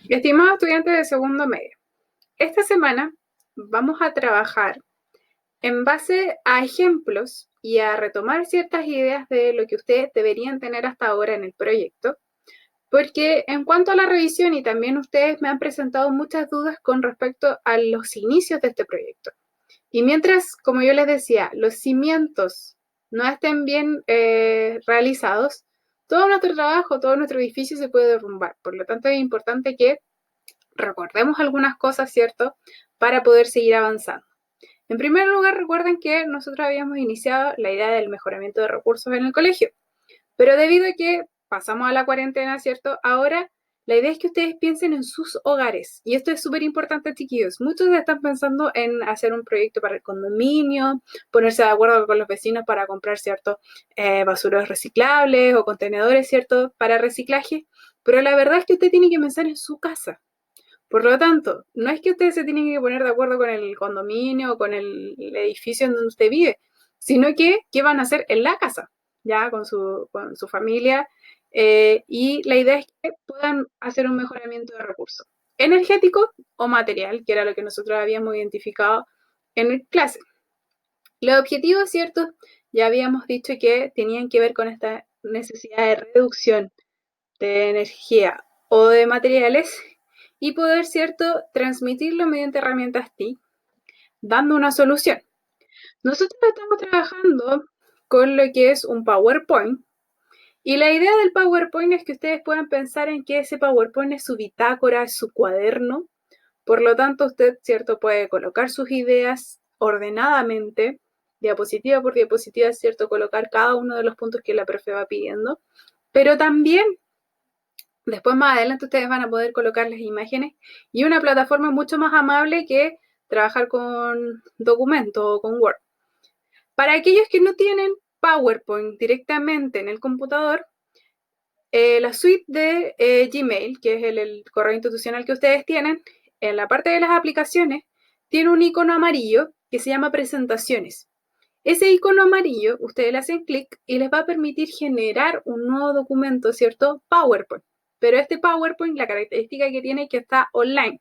Estimados estudiantes de segundo medio, esta semana vamos a trabajar en base a ejemplos y a retomar ciertas ideas de lo que ustedes deberían tener hasta ahora en el proyecto, porque en cuanto a la revisión y también ustedes me han presentado muchas dudas con respecto a los inicios de este proyecto. Y mientras, como yo les decía, los cimientos no estén bien realizados, todo nuestro trabajo, todo nuestro edificio se puede derrumbar. Por lo tanto, es importante que recordemos algunas cosas, ¿cierto? Para poder seguir avanzando. En primer lugar, recuerden que nosotros habíamos iniciado la idea del mejoramiento de recursos en el colegio, pero debido a que pasamos a la cuarentena, ¿cierto? Ahora la idea es que ustedes piensen en sus hogares. Y esto es súper importante, chiquillos. Muchos están pensando en hacer un proyecto para el condominio, ponerse de acuerdo con los vecinos para comprar, ¿cierto? Basureros reciclables o contenedores, ¿cierto? Para reciclaje. Pero la verdad es que usted tiene que pensar en su casa. Por lo tanto, no es que ustedes se tienen que poner de acuerdo con el condominio o con el edificio en donde usted vive, sino que qué van a hacer en la casa, ya con su familia. Y la idea es que puedan hacer un mejoramiento de recursos energético o material, que era lo que nosotros habíamos identificado en el clase. Los objetivos, ¿cierto? Ya habíamos dicho que tenían que ver con esta necesidad de reducción de energía o de materiales y poder, ¿cierto?, transmitirlo mediante herramientas TIC, dando una solución. Nosotros estamos trabajando con lo que es un PowerPoint y la idea del PowerPoint es que ustedes puedan pensar en que ese PowerPoint es su bitácora, es su cuaderno. Por lo tanto, usted, ¿cierto?, puede colocar sus ideas ordenadamente, diapositiva por diapositiva, ¿cierto?, colocar cada uno de los puntos que la profe va pidiendo, pero también después más adelante ustedes van a poder colocar las imágenes y una plataforma mucho más amable que trabajar con documentos o con Word. Para aquellos que no tienen PowerPoint directamente en el computador, la suite de Gmail, que es el correo institucional que ustedes tienen, en la parte de las aplicaciones, tiene un icono amarillo que se llama presentaciones. Ese icono amarillo, ustedes le hacen clic y les va a permitir generar un nuevo documento, ¿cierto? PowerPoint. Pero este PowerPoint, la característica que tiene es que está online.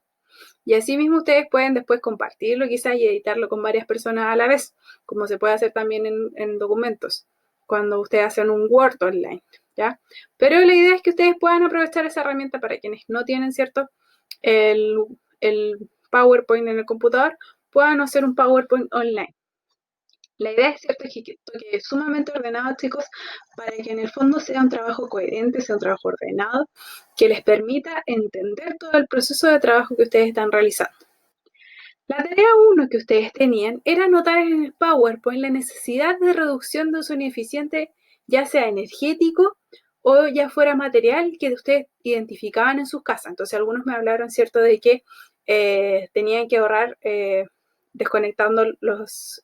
Y así mismo ustedes pueden después compartirlo quizás y editarlo con varias personas a la vez, como se puede hacer también en documentos, cuando ustedes hacen un Word online, ¿ya? Pero la idea es que ustedes puedan aprovechar esa herramienta para quienes no tienen, ¿cierto? El, el PowerPoint en el computador, puedan hacer un PowerPoint online. La idea es cierto que quede sumamente ordenado, chicos, para que en el fondo sea un trabajo coherente, sea un trabajo ordenado, que les permita entender todo el proceso de trabajo que ustedes están realizando. La tarea 1 que ustedes tenían era anotar en el PowerPoint la necesidad de reducción de uso ineficiente, ya sea energético o ya fuera material que ustedes identificaban en sus casas. Entonces algunos me hablaron, ¿cierto?, de que tenían que ahorrar desconectando los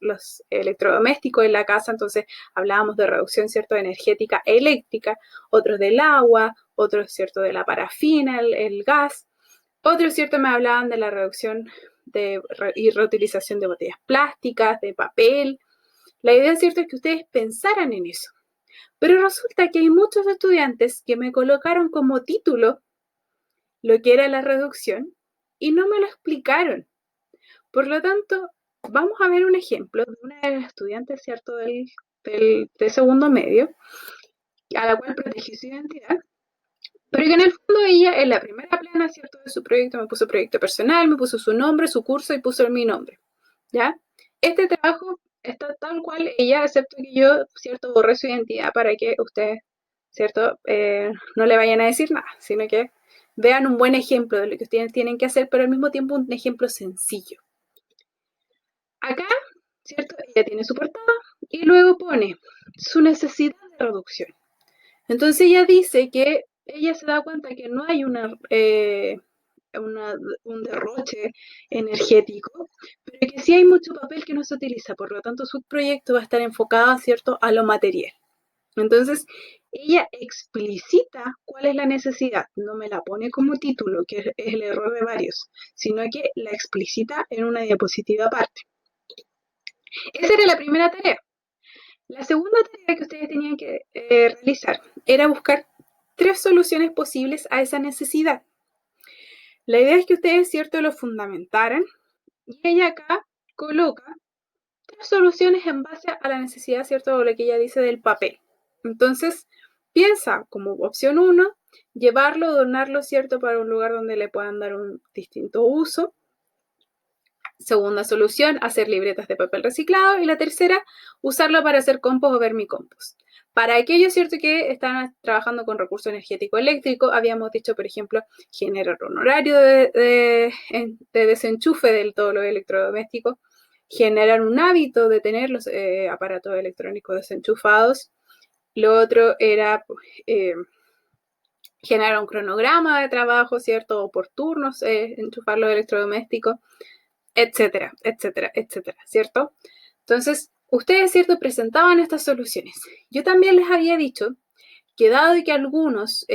electrodomésticos en la casa, entonces hablábamos de reducción, ¿cierto?, energética eléctrica, otros del agua, otros, ¿cierto?, de la parafina, el gas. Otros, ¿cierto?, me hablaban de la reducción y reutilización de botellas plásticas, de papel. La idea, ¿cierto?, es que ustedes pensaran en eso. Pero resulta que hay muchos estudiantes que me colocaron como título lo que era la reducción y no me lo explicaron. Por lo tanto, vamos a ver un ejemplo de una de las estudiantes, ¿cierto?, de segundo medio, a la cual protegí su identidad, pero que en el fondo ella, en la primera plana, ¿cierto?, de su proyecto, me puso proyecto personal, me puso su nombre, su curso y puso mi nombre, ¿ya? Este trabajo está tal cual ella, excepto que yo, ¿cierto?, borré su identidad para que ustedes, ¿cierto?, no le vayan a decir nada, sino que vean un buen ejemplo de lo que ustedes tienen que hacer, pero al mismo tiempo un ejemplo sencillo. Acá, ¿cierto?, ella tiene su portada y luego pone su necesidad de reducción. Entonces ella dice que ella se da cuenta que no hay un derroche energético, pero que sí hay mucho papel que no se utiliza, por lo tanto su proyecto va a estar enfocado, ¿cierto?, a lo material. Entonces, ella explicita cuál es la necesidad, no me la pone como título, que es el error de varios, sino que la explicita en una diapositiva aparte. Esa era la primera tarea. La segunda tarea que ustedes tenían que realizar era buscar 3 soluciones posibles a esa necesidad. La idea es que ustedes, ¿cierto?, lo fundamentaran y ella acá coloca 3 soluciones en base a la necesidad, ¿cierto?, o lo que ella dice del papel. Entonces, piensa como opción 1, llevarlo, donarlo, ¿cierto?, para un lugar donde le puedan dar un distinto uso. Segunda solución, hacer libretas de papel reciclado. Y la tercera, usarlo para hacer compost o vermicompost. Para aquellos, ¿cierto?, que están trabajando con recurso energético eléctrico, habíamos dicho, por ejemplo, generar un horario de desenchufe de todos los electrodomésticos, generar un hábito de tener los aparatos electrónicos desenchufados. Lo otro era generar un cronograma de trabajo, ¿cierto?, o por turnos, enchufar los electrodomésticos, etcétera, etcétera, etcétera, ¿cierto? Entonces, ustedes, ¿cierto?, presentaban estas soluciones. Yo también les había dicho que dado que a algunos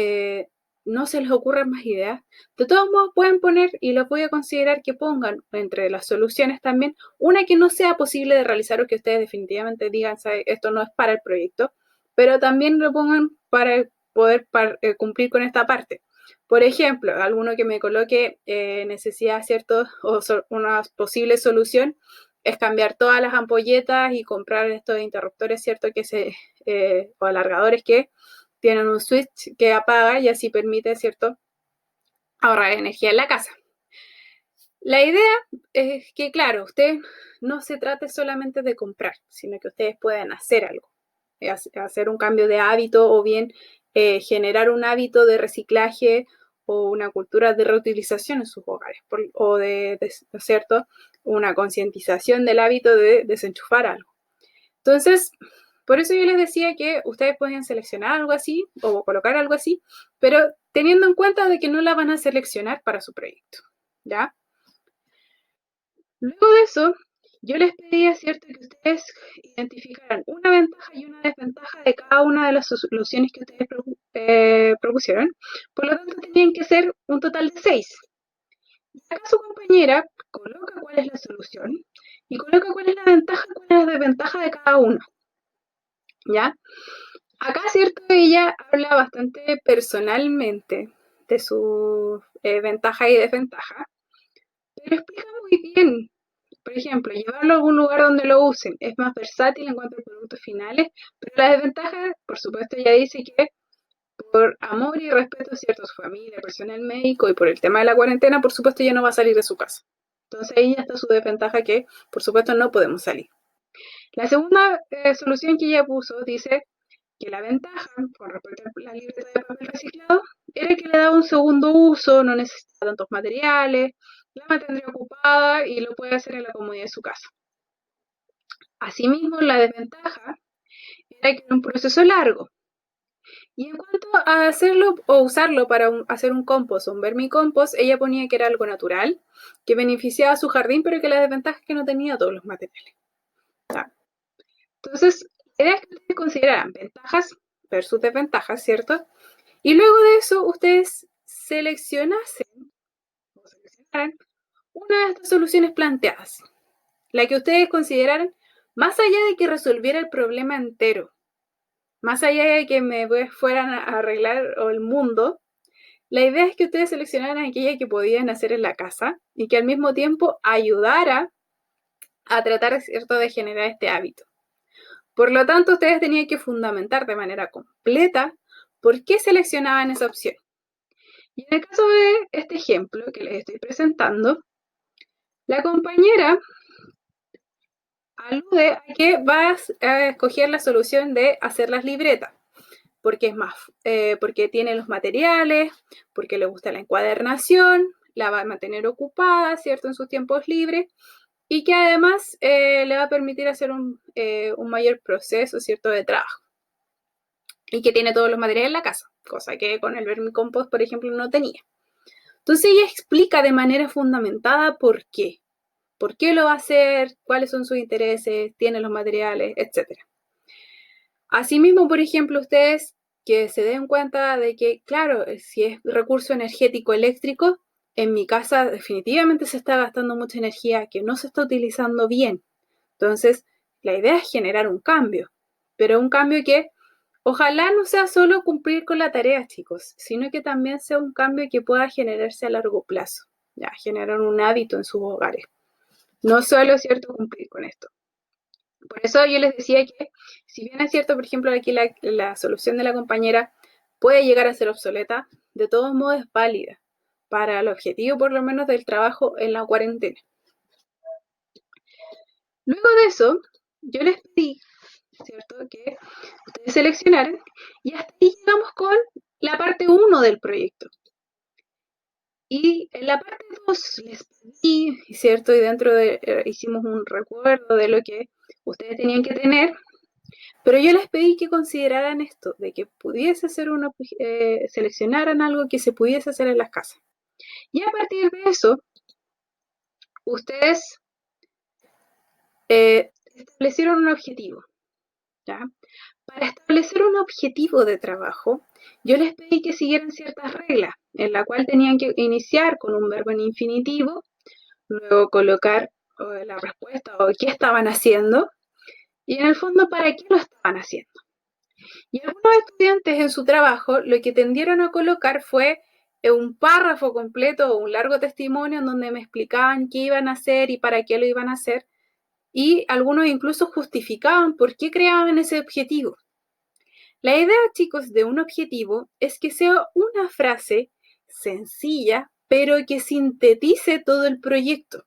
no se les ocurren más ideas, de todos modos pueden poner, y los voy a considerar que pongan entre las soluciones también, una que no sea posible de realizar o que ustedes definitivamente digan, esto no es para el proyecto, pero también lo pongan para poder cumplir con esta parte. Por ejemplo, alguno que me coloque necesidad, ¿cierto?, o una posible solución es cambiar todas las ampolletas y comprar estos interruptores, ¿cierto?, o alargadores que tienen un switch que apaga y así permite, ¿cierto?, ahorrar energía en la casa. La idea es que, claro, usted no se trate solamente de comprar, sino que ustedes puedan hacer algo, hacer un cambio de hábito o bien generar un hábito de reciclaje o una cultura de reutilización en sus hogares, o ¿cierto?, una concientización del hábito de desenchufar algo. Entonces, por eso yo les decía que ustedes podían seleccionar algo así o colocar algo así, pero teniendo en cuenta de que no la van a seleccionar para su proyecto, ¿ya? Luego de eso, yo les pedía, ¿cierto?, que ustedes identificaran una ventaja y una desventaja de cada una de las soluciones que ustedes propusieron. Por lo tanto, tenían que ser un total de 6. Y acá su compañera coloca cuál es la solución y coloca cuál es la ventaja y cuál es la desventaja de cada una, ¿ya? Acá, ¿cierto?, ella habla bastante personalmente de sus ventajas y desventajas, pero explica muy bien. Por ejemplo, llevarlo a algún lugar donde lo usen es más versátil en cuanto a productos finales, pero la desventaja, por supuesto, ella dice que por amor y respeto, ¿cierto?, a su familia, personal médico y por el tema de la cuarentena, por supuesto, ella no va a salir de su casa. Entonces ahí está su desventaja que, por supuesto, no podemos salir. La segunda solución que ella puso dice que la ventaja con respecto a la libreta de papel reciclado era que le daba un segundo uso, no necesita tantos materiales, la mantendría ocupada y lo puede hacer en la comodidad de su casa. Asimismo, la desventaja era que era un proceso largo. Y en cuanto a hacerlo o usarlo para hacer un compost o un vermicompost, ella ponía que era algo natural, que beneficiaba a su jardín, pero que la desventaja es que no tenía todos los materiales. ¿Ya? Entonces, la idea es que ustedes consideraran ventajas versus desventajas, ¿cierto? Y luego de eso, ustedes seleccionaran una de estas soluciones planteadas, la que ustedes consideraran, más allá de que resolviera el problema entero, más allá de que me fueran a arreglar el mundo, la idea es que ustedes seleccionaran aquella que podían hacer en la casa y que al mismo tiempo ayudara a tratar, ¿cierto?, de generar este hábito. Por lo tanto, ustedes tenían que fundamentar de manera completa por qué seleccionaban esa opción. Y en el caso de este ejemplo que les estoy presentando, la compañera alude a que vas a escoger la solución de hacer las libretas, porque es más, porque tiene los materiales, porque le gusta la encuadernación, la va a mantener ocupada, ¿cierto?, en sus tiempos libres, y que además le va a permitir hacer un mayor proceso, ¿cierto?, de trabajo. Y que tiene todos los materiales en la casa, cosa que con el vermicompost, por ejemplo, no tenía. Entonces ella explica de manera fundamentada por qué. ¿Por qué lo va a hacer? ¿Cuáles son sus intereses? ¿Tiene los materiales? Etcétera. Asimismo, por ejemplo, ustedes que se den cuenta de que, claro, si es recurso energético eléctrico, en mi casa definitivamente se está gastando mucha energía que no se está utilizando bien. Entonces, la idea es generar un cambio, pero un cambio que ojalá no sea solo cumplir con la tarea, chicos, sino que también sea un cambio que pueda generarse a largo plazo. ya generar un hábito en sus hogares. No solo, ¿cierto?, cumplir con esto. Por eso yo les decía que, si bien es cierto, por ejemplo, aquí la solución de la compañera puede llegar a ser obsoleta, de todos modos es válida para el objetivo, por lo menos, del trabajo en la cuarentena. Luego de eso, yo les pedí, ¿cierto?, que ustedes seleccionaran, y hasta ahí llegamos con la parte 1 del proyecto. Y en la parte 2 les pedí, ¿cierto?, y dentro de hicimos un recuerdo de lo que ustedes tenían que tener, pero yo les pedí que consideraran esto, de que pudiese ser seleccionaran algo que se pudiese hacer en las casas. Y a partir de eso, ustedes establecieron un objetivo, ¿ya? Para establecer un objetivo de trabajo, yo les pedí que siguieran ciertas reglas, en la cual tenían que iniciar con un verbo en infinitivo, luego colocar la respuesta o qué estaban haciendo, y en el fondo para qué lo estaban haciendo. Y algunos estudiantes en su trabajo lo que tendieron a colocar fue un párrafo completo o un largo testimonio en donde me explicaban qué iban a hacer y para qué lo iban a hacer, y algunos incluso justificaban por qué creaban ese objetivo. La idea, chicos, de un objetivo es que sea una frase sencilla, pero que sintetice todo el proyecto.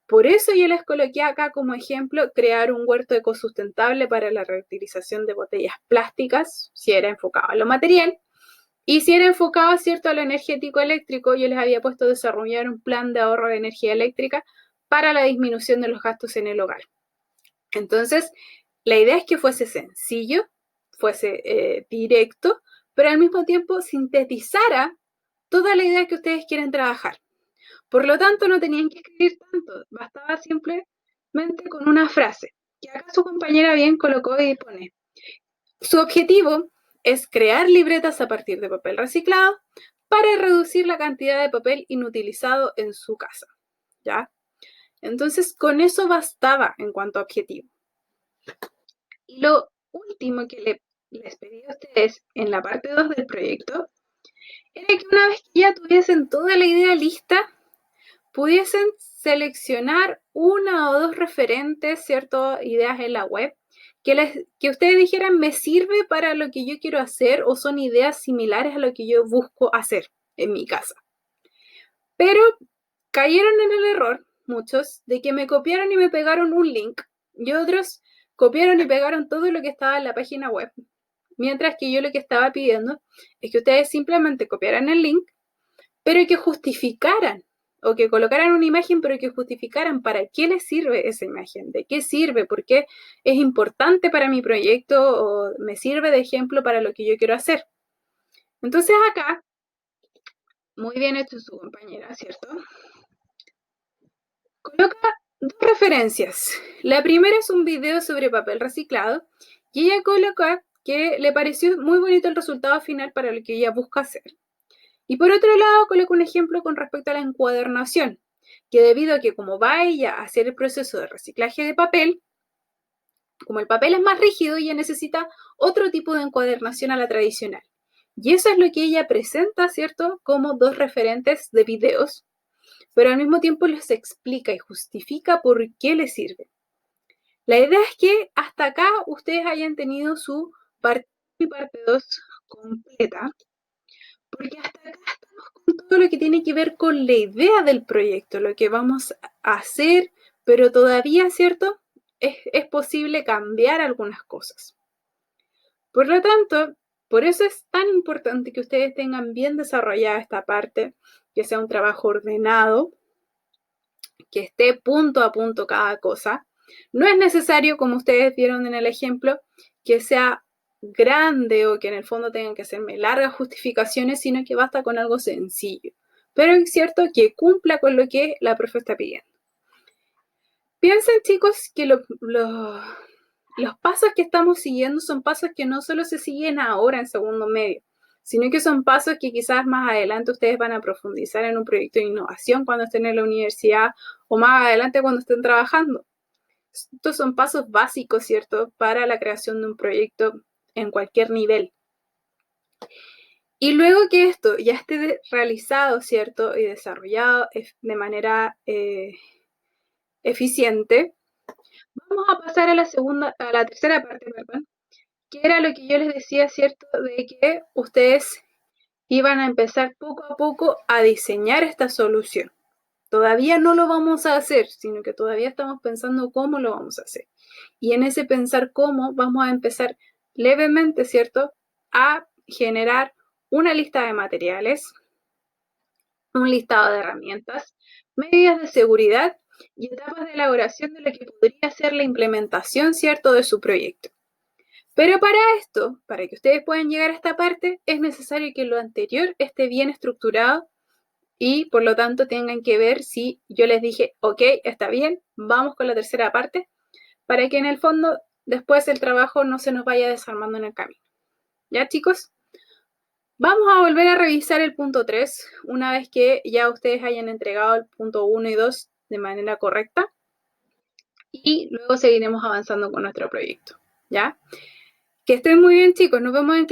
Por eso yo les coloqué acá como ejemplo crear un huerto ecosustentable para la reutilización de botellas plásticas, si era enfocado a lo material, y si era enfocado, ¿cierto?, a lo energético eléctrico, yo les había puesto desarrollar un plan de ahorro de energía eléctrica para la disminución de los gastos en el hogar. Entonces, la idea es que fuese sencillo, fuese directo, pero al mismo tiempo sintetizara toda la idea que ustedes quieren trabajar. Por lo tanto, no tenían que escribir tanto, bastaba simplemente con una frase, que acá su compañera bien colocó y pone: su objetivo es crear libretas a partir de papel reciclado para reducir la cantidad de papel inutilizado en su casa, ¿ya? Entonces, con eso bastaba en cuanto a objetivo. Y lo último que les pedí a ustedes en la parte 2 del proyecto era que una vez que ya tuviesen toda la idea lista, pudiesen seleccionar una o dos referentes, ¿cierto?, ideas en la web, que ustedes dijeran me sirve para lo que yo quiero hacer o son ideas similares a lo que yo busco hacer en mi casa. Pero cayeron en el error, muchos, de que me copiaron y me pegaron un link, y otros copiaron y pegaron todo lo que estaba en la página web. Mientras que yo lo que estaba pidiendo es que ustedes simplemente copiaran el link, pero que justificaran, o que colocaran una imagen, pero que justificaran para qué les sirve esa imagen, de qué sirve, por qué es importante para mi proyecto, o me sirve de ejemplo para lo que yo quiero hacer. Entonces acá, muy bien hecho su compañera, ¿cierto?, coloca dos referencias. La primera es un video sobre papel reciclado, y ella coloca que le pareció muy bonito el resultado final para lo que ella busca hacer. Y por otro lado, coloco un ejemplo con respecto a la encuadernación, que debido a que como va ella a hacer el proceso de reciclaje de papel, como el papel es más rígido, ella necesita otro tipo de encuadernación a la tradicional. Y eso es lo que ella presenta, ¿cierto?, como dos referentes de videos, pero al mismo tiempo les explica y justifica por qué les sirve. La idea es que hasta acá ustedes hayan tenido su parte 1 y parte 2 completa, porque hasta acá estamos con todo lo que tiene que ver con la idea del proyecto, lo que vamos a hacer, pero todavía, ¿cierto?, es posible cambiar algunas cosas. Por lo tanto, por eso es tan importante que ustedes tengan bien desarrollada esta parte, que sea un trabajo ordenado, que esté punto a punto cada cosa. No es necesario, como ustedes vieron en el ejemplo, que sea grande o que en el fondo tengan que hacerme largas justificaciones, sino que basta con algo sencillo, pero es cierto que cumpla con lo que la profe está pidiendo. Piensen, chicos, que los pasos que estamos siguiendo son pasos que no solo se siguen ahora en segundo medio, sino que son pasos que quizás más adelante ustedes van a profundizar en un proyecto de innovación cuando estén en la universidad o más adelante cuando estén trabajando. Estos son pasos básicos, ¿cierto?, para la creación de un proyecto en cualquier nivel. Y luego que esto ya esté realizado, ¿cierto? Y desarrollado de manera eficiente, vamos a pasar a la tercera parte, perdón, que era lo que yo les decía, ¿cierto? De que ustedes iban a empezar poco a poco a diseñar esta solución. Todavía no lo vamos a hacer, sino que todavía estamos pensando cómo lo vamos a hacer. Y en ese pensar cómo vamos a empezar levemente, ¿cierto? A generar una lista de materiales, un listado de herramientas, medidas de seguridad y etapas de elaboración de lo que podría ser la implementación, ¿cierto?, de su proyecto. Pero para esto, para que ustedes puedan llegar a esta parte, es necesario que lo anterior esté bien estructurado y por lo tanto tengan que ver si yo les dije, ok, está bien, vamos con la tercera parte, para que en el fondo después el trabajo no se nos vaya desarmando en el camino. ¿Ya, chicos? Vamos a volver a revisar el punto 3 una vez que ya ustedes hayan entregado el punto 1 y 2 de manera correcta y luego seguiremos avanzando con nuestro proyecto. ¿Ya? Que estén muy bien, chicos. Nos vemos en clase.